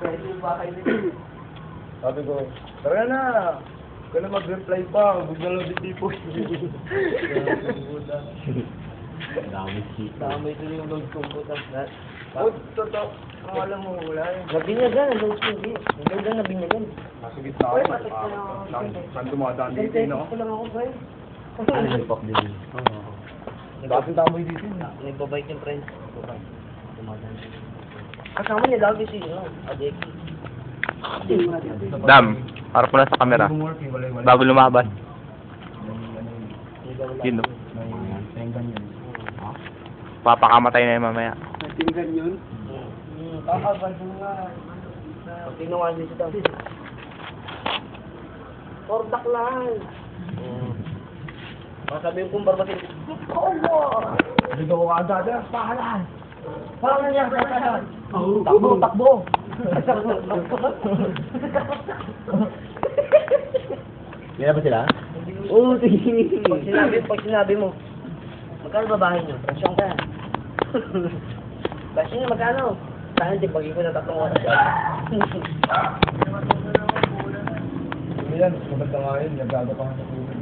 Pwede yung bahay nila. Sabi ko, tara na! Huwag ka na mag-reply pa. Huwag na lang dito. Damay ko yung load kong butas na. Totoo. Ang alam mo, wala yun. Nabinyagan, ang load ko hindi. Hindi lang nabinyagan. Nasa gitna ako. Saan dumadaan dito, no? Ito lang ako, bro. Ano yung pop din? Bakit tamoy dito yun? Nagbabike yung friend. Kasama niya lagi si, Adeki. Dam, harap mo na sa camera. Bago lumabas. Yun, no? Papakamatay na yun mamaya. Tingnan yun? Kakabado nga. Pag tinungan niyo siya daw. Kordak lang. Masabi yung kumbarbatin. Allah! Dito ko kaagad. Pahalan! Parang nangyari sa kanan. Takbo, takbo. Kaya ba sila? Oo, sige. Pag sinabi mo, magkano babahin nyo? Presyon ka. Kasi nga, magkano? Saan din, pag ko na 3 oras. Yan, maganda nga yun. Nagagawa ka sa tulad.